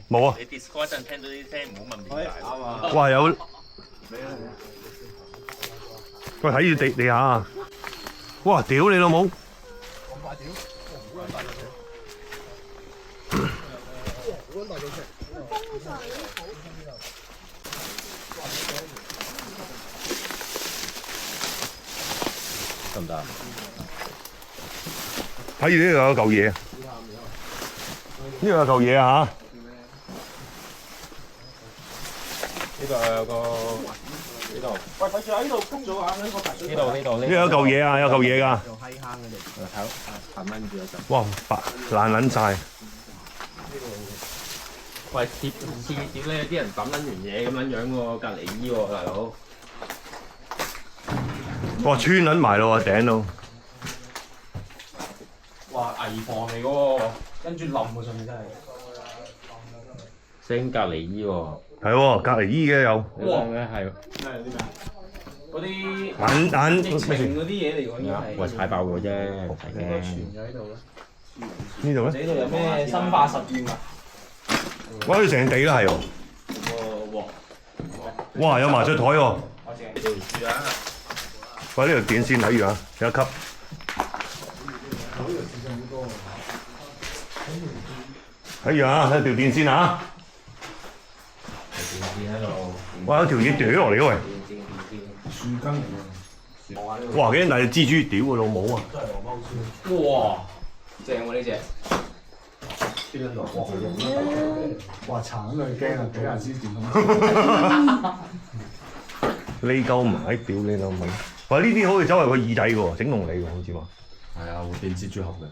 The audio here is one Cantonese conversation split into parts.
冇啊！你 Discord 嗰陣聽到啲聲，唔好問點解。啱啊！哇有，喂睇住地下啊！哇屌你老母！咁快屌！好撚大隻隻，好撚大隻隻。得唔得啊？睇住呢度有嚿嘢，呢度有嚿嘢啊嚇！呢度有個呢度，喂，睇住喺呢度谷咗啊！呢個大水。呢度呢度有嚿嘢啊，有嚿嘢㗎！做閪坑嗰度。睇蚊住一陣。哇白爛撚晒！喂，貼點咧？有啲人抌撚完嘢咁樣樣喎，隔離醫喎，大佬。哇穿撚埋咯喎頂到！哇！危房嚟嗰個，跟住冧喎上面真係。升隔離醫喎。係喎，隔離醫嘅有。哇！係。咩有啲咩啊？嗰啲眼疫情嗰啲嘢嚟喎，應該係。喂，踩爆佢啫，唔使應該傳驚。咗喺度咧。呢度咧？呢度有咩生化實驗啊？哇！呢成地都係喎。哇！有麻雀台喎。我正。條樹啊！喂，呢條電線睇住啊，有一級。睇住啊，睇條電線啊！電線喺度。哇！有條嘢掉落嚟嘅喂！樹根嚟㗎。哇！幾大隻蜘蛛，屌佢老母啊！哇！正喎呢只。邊度？哇！殘佢驚啊！幾廿支電筒。呢鳩埋，屌你老味！喂，呢啲好似走入佢耳仔嘅喎，整聾你喎，好似話。係啊，會變蜘蛛俠嘅。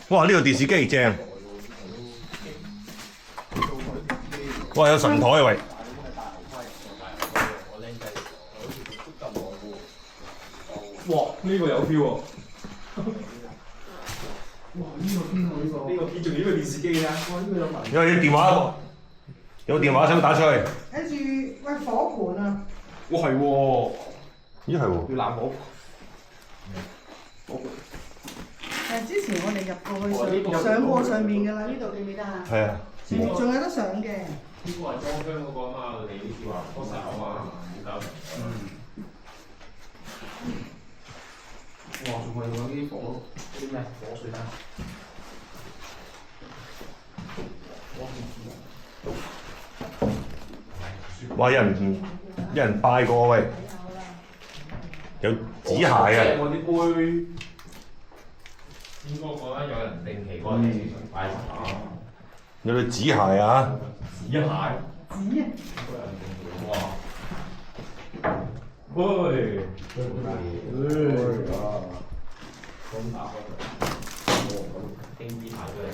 哇！呢個電視機正。哇！有神台啊喂！哇！呢個有 feel 喎。哇！呢個邊個呢個？呢個仲要呢個電視機啊！哇！呢個有埋。有電話，有電話想打出去。跟住喂火盤啊！哇係喎，咦係喎。要攬火。之前我哋入過去上過上面㗎啦，呢度記唔記得啊？係啊。仲有得上嘅。呢個係裝香嗰個啊嘛，你好似話幫手啊嘛，要搞成。哇！仲係有啲火，嗰啲咩火水彈。哇！有人拜過喂，有紙鞋啊！我啲杯。應該覺得有人定期過嚟拜神啊！有對紙鞋啊！紙鞋。紙啊！哇！喂！咁打開佢，經醫牌出嚟。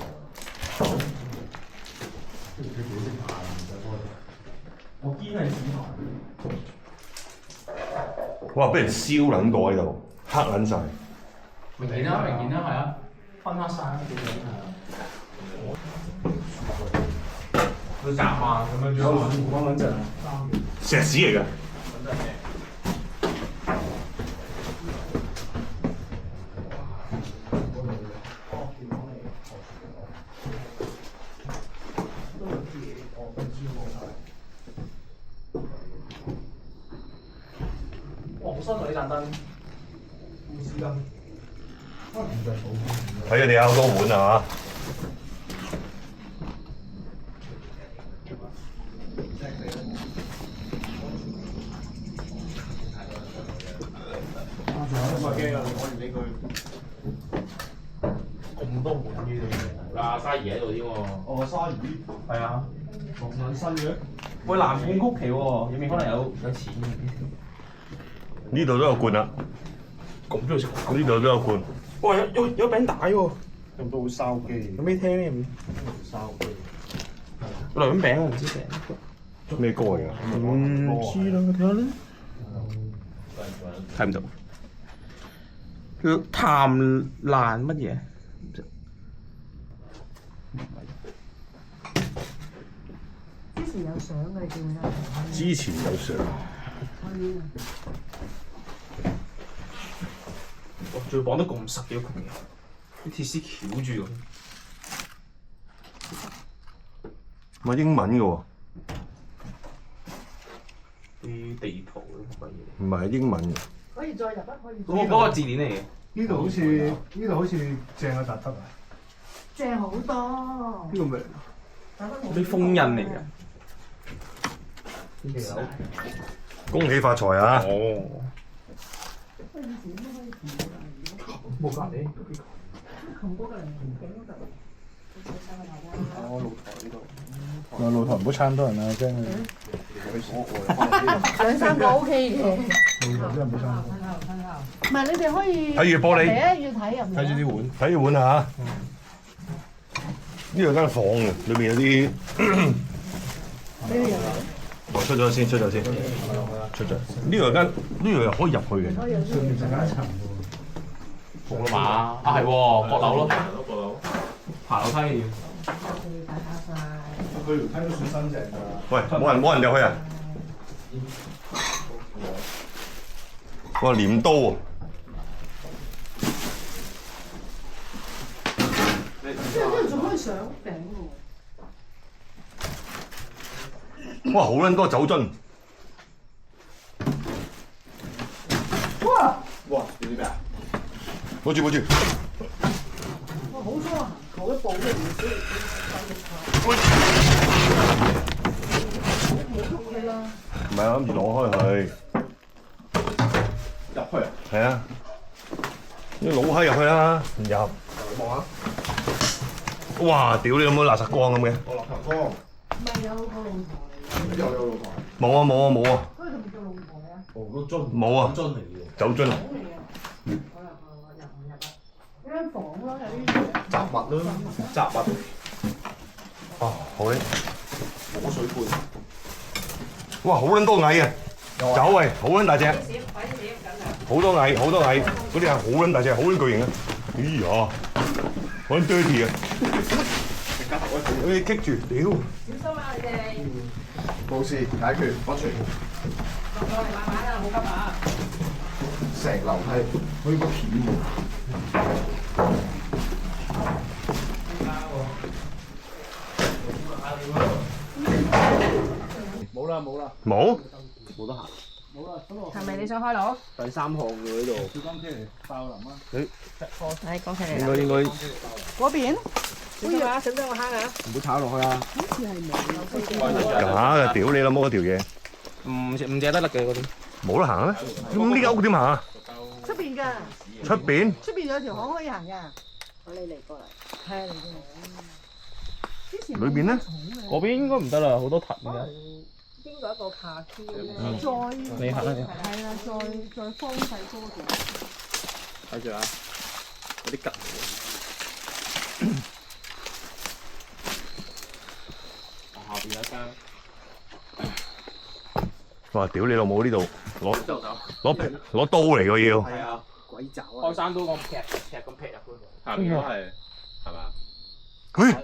我堅係紙牌。哇！俾人燒撚過喺度，黑撚晒。明顯啦，明顯啦，係啊，分黑晒啦，幾樣係啊。佢雜啊，咁樣有冷光穩陣啊！石屎嚟㗎。哇！好新喎呢盞燈，護士燈。睇下你有好多碗啊咁啊驚啊！你講完呢句。咁多碗嘅你。嗱，沙兒喺度添喎。哦，鯊魚。係啊。咁撚新嘅。喂，藍罐曲奇喎，入面可能有錢嘅。呢度都有罐啦，咁都要食？呢度都有罐。哇！有餅帶喎，咁都好燒機。有咩聽咩入面？燒機。兩餅我唔知餅。咩歌嚟㗎？唔知啦，睇下咧。睇唔到。叫淡爛乜嘢？之前有相嘅，你記唔記得？之前有相。哇！仲要綁得咁實嘅個嘢，啲鐵絲翹住咁。咪英文嘅喎，啲地圖嗰啲乜嘢？唔係英文嘅。可以再入啊，可以。嗰個字典嚟嘅。呢度好似正過達德啊！正好多。呢個咪啲封印嚟嘅。恭喜發財啊！哦。冇隔離。露台唔好撐多人啊！真係。兩三個 OK 嘅。露台真係唔好撐。唔係你哋可以睇住玻璃，嚟啊！要睇入面。睇住啲碗，睇住碗啊嚇。呢度間房嘅，裏面有啲。我出咗先，出咗。呢度又可以入去嘅。上面就間一層喎。服啦嘛？啊係喎，閣樓咯。閣樓。爬樓梯要。佢條梯都算新淨㗎。喂，冇人入去啊！哇，鐮刀喎！呢度仲可以上屋頂喎。哇，好撚多酒樽。哇！哇！你啲咩啊？攞住。哇，好粗啊！頭一步都唔知。唔係啊，諗住攞開佢。入去啊？係啊。你老閪入去啦，唔入。望下。哇！屌你有冇垃圾缸咁嘅？我落頭光。咪有個露台。有露台。冇啊！嗰度係咪叫露台啊？哦，個樽。冇啊！樽嚟嘅。酒樽。呢間房咯，有啲雜物咯，雜物。哇！好咧。火水罐。哇！好撚多蟻啊！走喂，好撚大隻。好多蟻，嗰啲係好撚大隻，好撚巨型啊！哎呀，好撚 dirty 啊！好似棘住，屌！小心啊！你哋冇事，解決，安全。落嚟慢慢啊，冇急啊！成樓梯，好似個片喎。冇啦，冇？冇得行。冇啦，係咪你想開爐？第三項喎呢度。小金車嚟爆林啊！係講起嚟應該嗰邊？小心啊！小心個坑啊！唔好炒落去啊！好似係冇。假嘅，屌你老母嗰條嘢，唔借得甩嘅嗰啲。冇得行啊！咁呢間屋點行啊？出邊㗎？出邊？出邊有條巷可以行㗎。我你嚟過嚟。係啊，嚟過嚟。之前裏邊咧？嗰邊應該唔得啦，好多藤㗎。經過一個卡區咧，你行啦，你。係啦，再方細多啲。睇住啊！嗰啲吉。下邊有一間。哇！屌你老母呢度攞刀嚟喎要。係啊。鬼爪啊！開山刀咁劈咁劈入去。下邊都係嘛？佢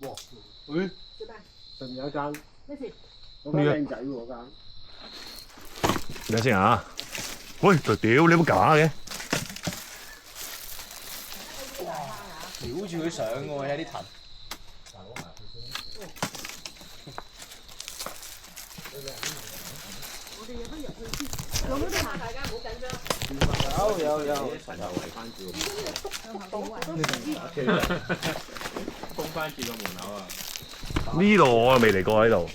哇！誒，上面有一間，咩事？嗰間靚仔喎嗰間。等下先啊！喂，屌你冇假嘅。撩住佢上嘅喎，有啲藤。有冇啲行？大家唔好緊張。有。神頭圍翻住。封翻住個門口啊！呢度我未嚟過喺度。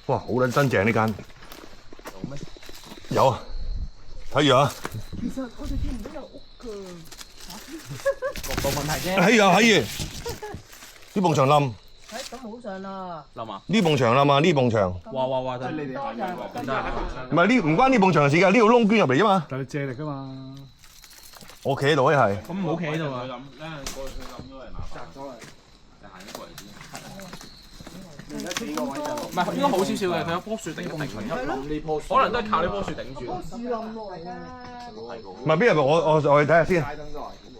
哇！好撚真正呢間。有咩？有啊，睇住啊！其實我哋見唔到有屋㗎。角度問題啫。係啊係啊！呢埲牆冧。咁好上啦。冧啊！呢埲牆冧啊！呢埲牆。哇！即係你哋行緊喎，咁得啊！唔係呢，唔關呢埲牆事㗎，呢度窿捐入嚟啫嘛。但係借力㗎嘛。我企喺度咧係。咁唔好企喺度啊！而家幾個位就唔係應該好少少嘅，佢有棵樹頂一頂佢，可能都係靠呢棵樹頂住。棵樹冧落嚟㗎。唔係邊入？我去睇下先。街燈都係咁喎。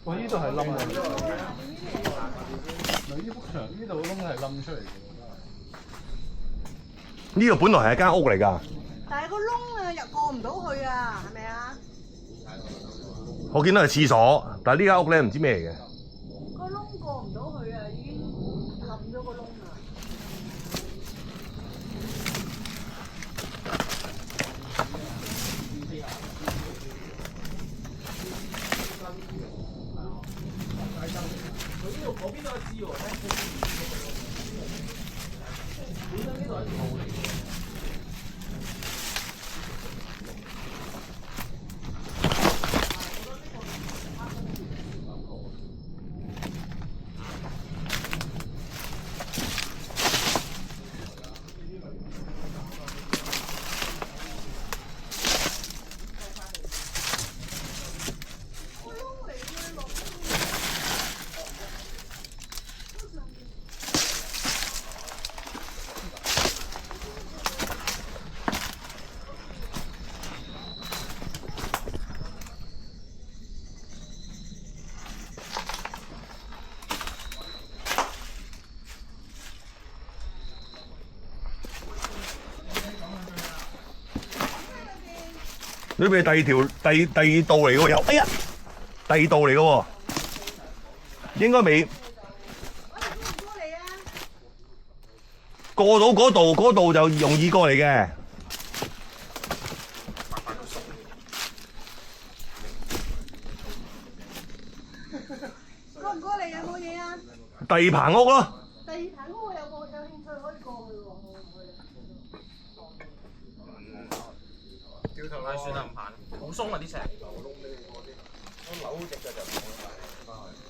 我呢度係冧嘅。嗱，呢幅牆呢度窿係冧出嚟嘅。呢度本來係一間屋嚟㗎。但係個窿啊，入過唔到去啊，係咪啊？我見到係廁所，但係呢間屋咧唔知咩嚟嘅。個窿過唔到去啊，已經冧咗個窿啦。呢邊係第二道嚟嘅喎，又哎呀，第二道嚟嘅喎，應該未過到嗰度就容易過嚟嘅。過唔過嚟有冇嘢啊？第二棚屋咯。第二棚屋有興趣可以過去喎。掉頭啦，算啦唔行，好鬆啊啲石。扭隻腳就唔會翻去。